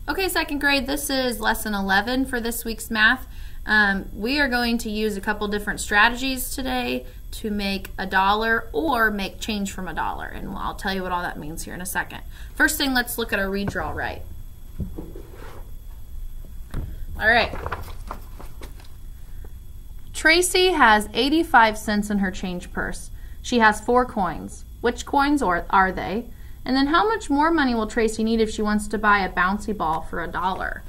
Okay, second grade, this is lesson 11 for this week's math. We are going to use a couple different strategies today to make $1 or make change from $1, and I'll tell you what all that means here in a second. First thing, let's look at our redraw right. All right. Tracy has 85 cents in her change purse. She has 4 coins. Which coins are they? And then how much more money will Tracy need if she wants to buy a bouncy ball for $1?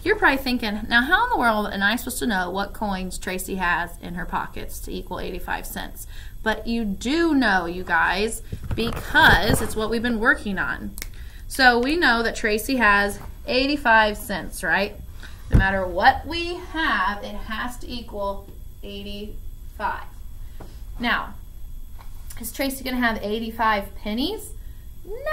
You're probably thinking, now how in the world am I supposed to know what coins Tracy has in her pockets to equal 85 cents? But you do know, you guys, because it's what we've been working on. So we know that Tracy has 85 cents, right? No matter what we have, it has to equal 85. Now, is Tracy going to have 85 pennies?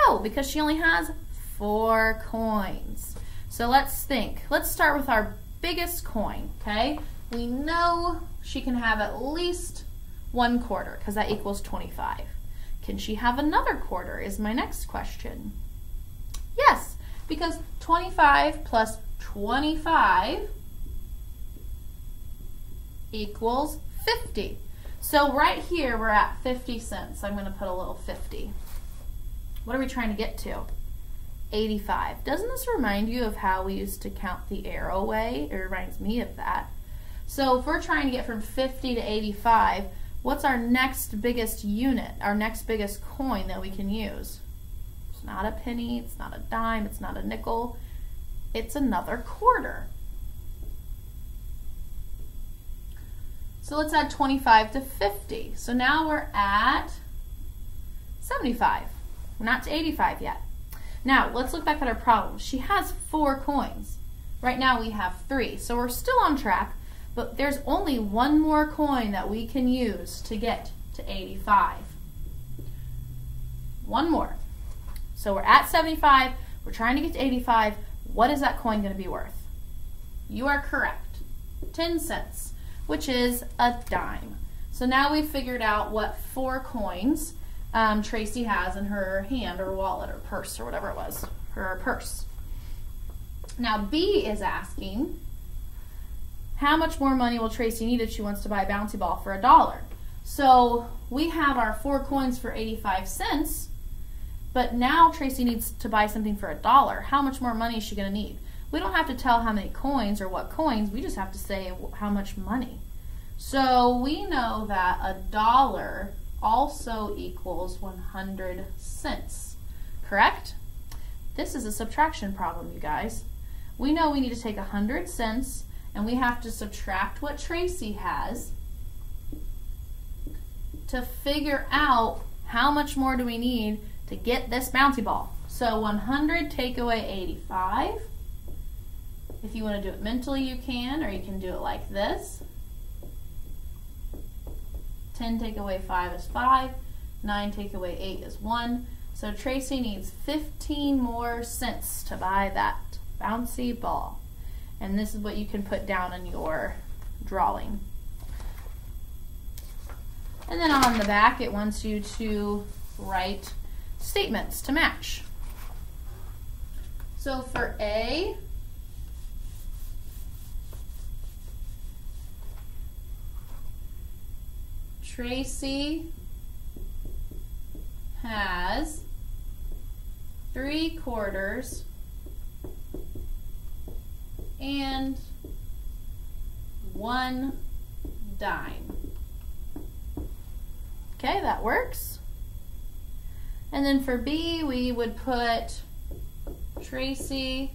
No, because she only has 4 coins. So let's think. Let's start with our biggest coin, okay? We know she can have at least 1 quarter because that equals 25. Can she have another quarter is my next question. Yes, because 25 plus 25 equals 50. So right here we're at 50 cents. I'm going to put a little 50. What are we trying to get to? 85. Doesn't this remind you of how we used to count the arrow way? It reminds me of that. So if we're trying to get from 50 to 85, what's our next biggest unit, our next biggest coin that we can use? It's not a penny, it's not a dime, it's not a nickel. It's another quarter. So let's add 25 to 50. So now we're at 75. We're not to 85 yet. Now, let's look back at our problem. She has 4 coins. Right now we have 3. So we're still on track, but there's only 1 more coin that we can use to get to 85. 1 more. So we're at 75. We're trying to get to 85. What is that coin going to be worth? You are correct. 10 cents, which is a dime. So now we've figured out what 4 coins Tracy has in her hand or wallet or purse or whatever it was, her purse. Now B is asking, how much more money will Tracy need if she wants to buy a bouncy ball for $1? So we have our 4 coins for 85 cents, but now Tracy needs to buy something for $1. How much more money is she going to need? We don't have to tell how many coins or what coins, we just have to say how much money. So we know that $1 also equals 100 cents, correct? This is a subtraction problem, you guys. We know we need to take 100 cents and we have to subtract what Tracy has to figure out how much more do we need to get this bouncy ball. So 100 take away 85. If you want to do it mentally, you can, or you can do it like this. 10 take away 5 is 5. 9 take away 8 is 1. So Tracy needs 15 more cents to buy that bouncy ball. And this is what you can put down in your drawing. And then on the back, it wants you to write statements to match. So for A, Tracy has 3 quarters and 1 dime. Okay, that works. And then for B, we would put Tracy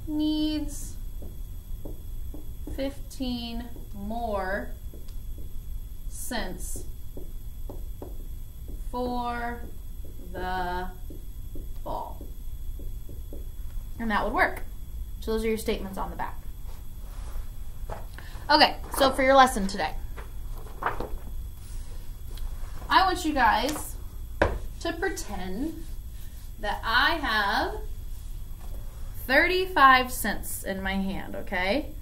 needs 15 more cents for the ball. And that would work. So those are your statements on the back. Okay, so for your lesson today, I want you guys to pretend that I have 35 cents in my hand, okay?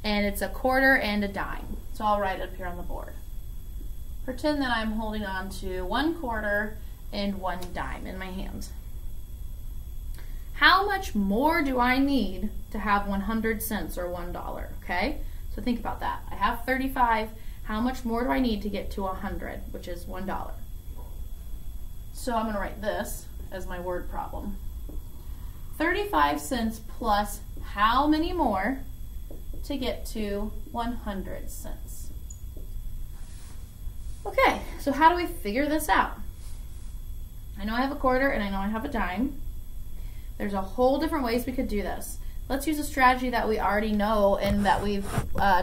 And it's a quarter and a dime. So I'll write it up here on the board. Pretend that I'm holding on to 1 quarter and 1 dime in my hand. How much more do I need to have 100 cents or $1, okay? So think about that. I have 35. How much more do I need to get to 100, which is $1? So I'm going to write this as my word problem. 35 cents plus how many more to get to 100 cents? Okay, so how do we figure this out? I know I have a quarter and I know I have a dime. There's a whole different ways we could do this. Let's use a strategy that we already know and that we've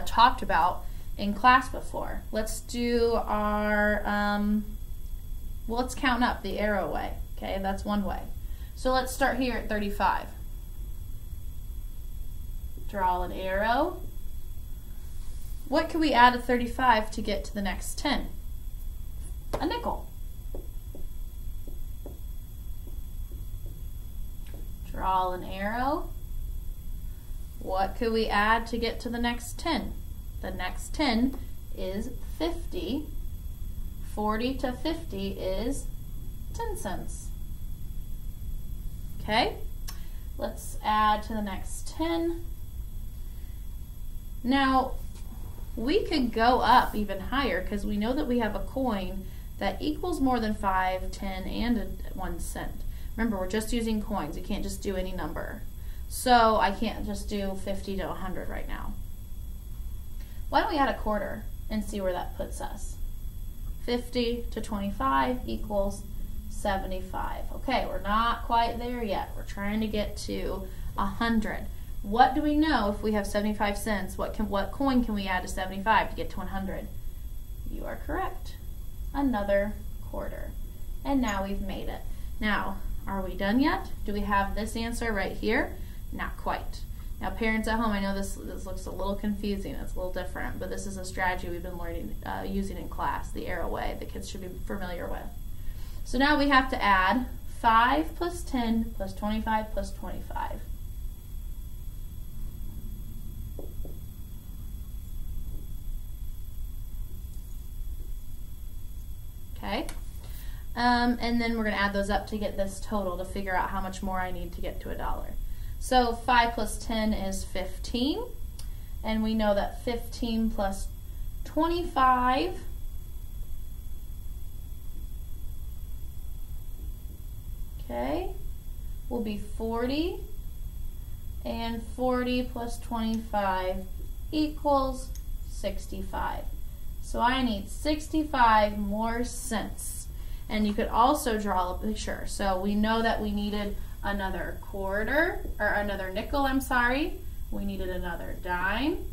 talked about in class before. Let's do our, well, let's count up the arrow way. Okay, that's one way. So let's start here at 35. Draw an arrow. What can we add to 35 to get to the next 10? A nickel. Draw an arrow. What could we add to get to the next 10? The next 10 is 50. 40 to 50 is 10 cents. Okay, let's add to the next 10. Now, we could go up even higher because we know that we have a coin that equals more than 5, 10, and 1 cent. Remember, we're just using coins. You can't just do any number. So I can't just do 50 to 100 right now. Why don't we add a quarter and see where that puts us? 50 to 25 equals 75. Okay, we're not quite there yet. We're trying to get to 100. What do we know if we have 75 cents? What coin can we add to 75 to get to 100? You are correct. Another quarter. And now we've made it. Now, are we done yet? Do we have this answer right here? Not quite. Now, parents at home, I know this looks a little confusing. It's a little different, but this is a strategy we've been learning, using in class, the arrow way, the kids should be familiar with. So now we have to add 5 plus 10 plus 25 plus 25. Okay, and then we're going to add those up to get this total to figure out how much more I need to get to $1. So 5 plus 10 is 15, and we know that 15 plus 25 will be 40, and 40 plus 25 equals 65. So I need 65 more cents. And you could also draw a picture. So we know that we needed another quarter, or another nickel, I'm sorry. We needed another dime.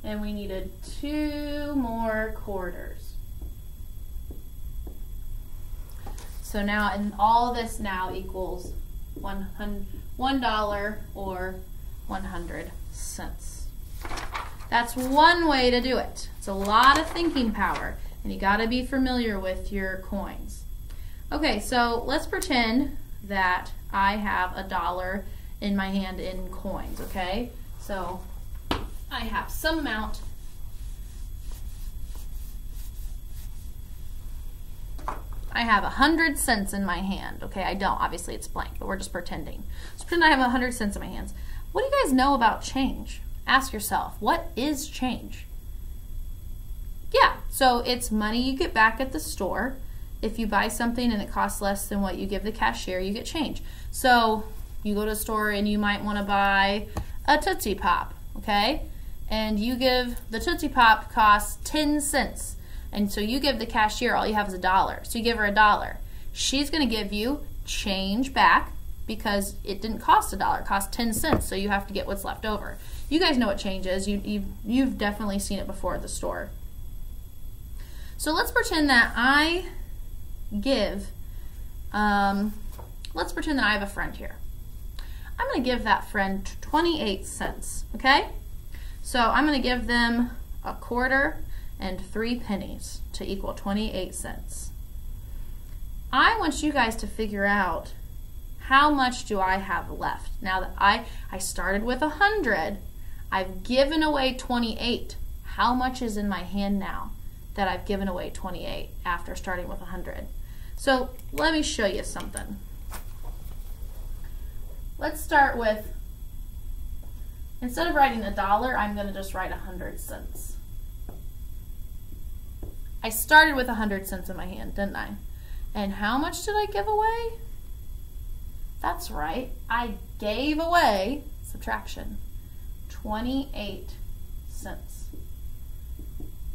And we needed 2 more quarters. So now, and all this now equals $1 or 100 cents. That's one way to do it. It's a lot of thinking power, and you got to be familiar with your coins. Okay, so let's pretend that I have $1 in my hand in coins, okay? So I have some amount. I have 100 cents in my hand. Okay, I don't. Obviously, it's blank, but we're just pretending. So pretend I have 100 cents in my hands. What do you guys know about change? Ask yourself, what is change? Yeah, so it's money you get back at the store. If you buy something and it costs less than what you give the cashier, you get change. So you go to a store and you might want to buy a Tootsie Pop, okay? And you give, the Tootsie Pop costs 10 cents. And so you give the cashier, all you have is $1. So you give her $1. She's going to give you change back because it didn't cost $1. It cost 10 cents. So you have to get what's left over. You guys know what change is. You've definitely seen it before at the store. So let's pretend that I give, let's pretend that I have a friend here. I'm going to give that friend 28 cents, okay? So I'm going to give them a quarter and 3 pennies to equal 28 cents. I want you guys to figure out how much do I have left. Now that I started with 100, I've given away 28. How much is in my hand now that I've given away 28 after starting with 100? So let me show you something. let's start with, instead of writing $1, I'm going to just write 100 cents. I started with 100 cents in my hand, didn't I? And how much did I give away? That's right, I gave away, subtraction, 28 cents.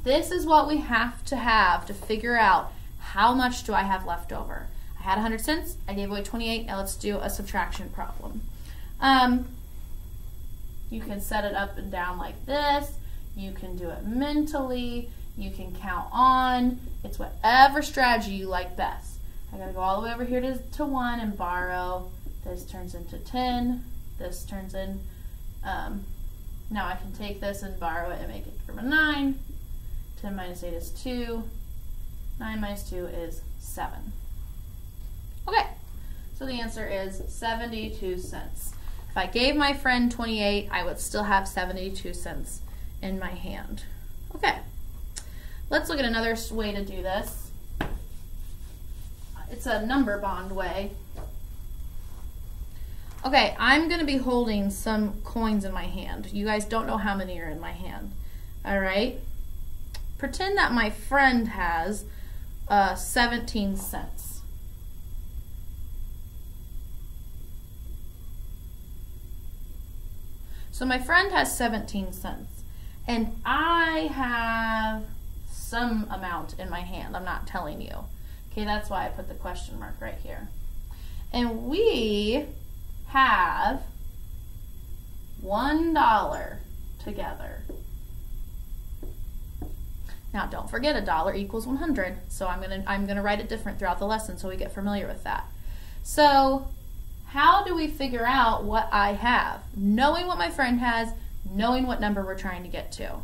This is what we have to figure out how much do I have left over. I had 100 cents, I gave away 28, now let's do a subtraction problem. You can set it up and down like this, you can do it mentally, you can count on, it's whatever strategy you like best. I gotta go all the way over here to 1 and borrow, this turns into 10, this turns in, now I can take this and borrow it and make it from a 9, 10 minus 8 is 2, 9 minus 2 is 7. Okay, so the answer is 72 cents. If I gave my friend 28, I would still have 72 cents in my hand. Okay, let's look at another way to do this. It's a number bond way. Okay, I'm going to be holding some coins in my hand. You guys don't know how many are in my hand. All right? Pretend that my friend has 17 cents. So my friend has 17 cents, and I have some amount in my hand. I'm not telling you. Okay, that's why I put the question mark right here. And we have $1 together. Now don't forget, $1 equals 100, so I'm gonna write it different throughout the lesson so we get familiar with that. So how do we figure out what I have? Knowing what my friend has, knowing what number we're trying to get to.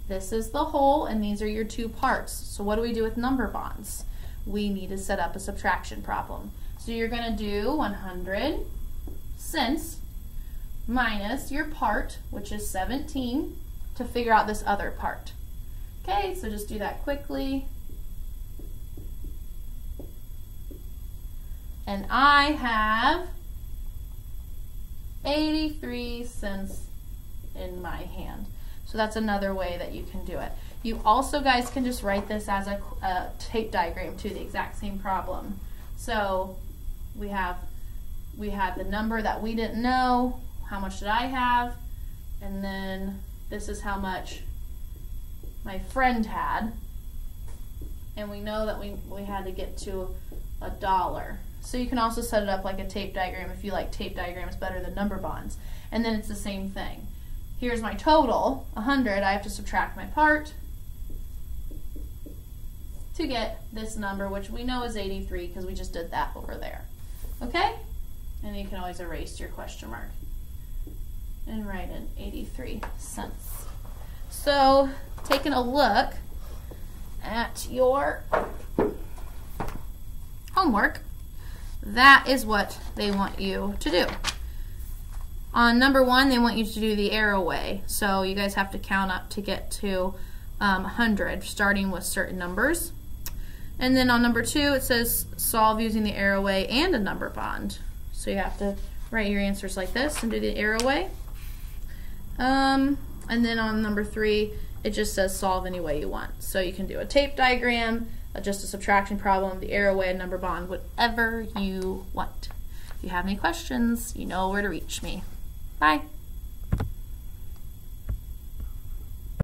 This is the whole, and these are your two parts. So what do we do with number bonds? We need to set up a subtraction problem. So you're going to do 100 cents minus your part, which is 17, to figure out this other part. Okay, so just do that quickly. And I have 83 cents in my hand. So that's another way that you can do it. You also, guys, can just write this as a tape diagram too, the exact same problem. So we have the number that we didn't know, how much did I have, and then this is how much my friend had, and we know that we had to get to $1. So you can also set it up like a tape diagram if you like tape diagrams better than number bonds. And then it's the same thing. Here's my total, 100. I have to subtract my part to get this number, which we know is 83 because we just did that over there. Okay? And you can always erase your question mark and write in 83 cents. So taking a look at your homework, that is what they want you to do. On number 1, they want you to do the arrow way. So you guys have to count up to get to 100, starting with certain numbers. And then on number 2, it says solve using the arrow way and a number bond. So you have to write your answers like this and do the arrow way. And then on number 3, it just says solve any way you want. So you can do a tape diagram, just a subtraction problem, the arrow way, a number bond, whatever you want. If you have any questions, you know where to reach me. Bye.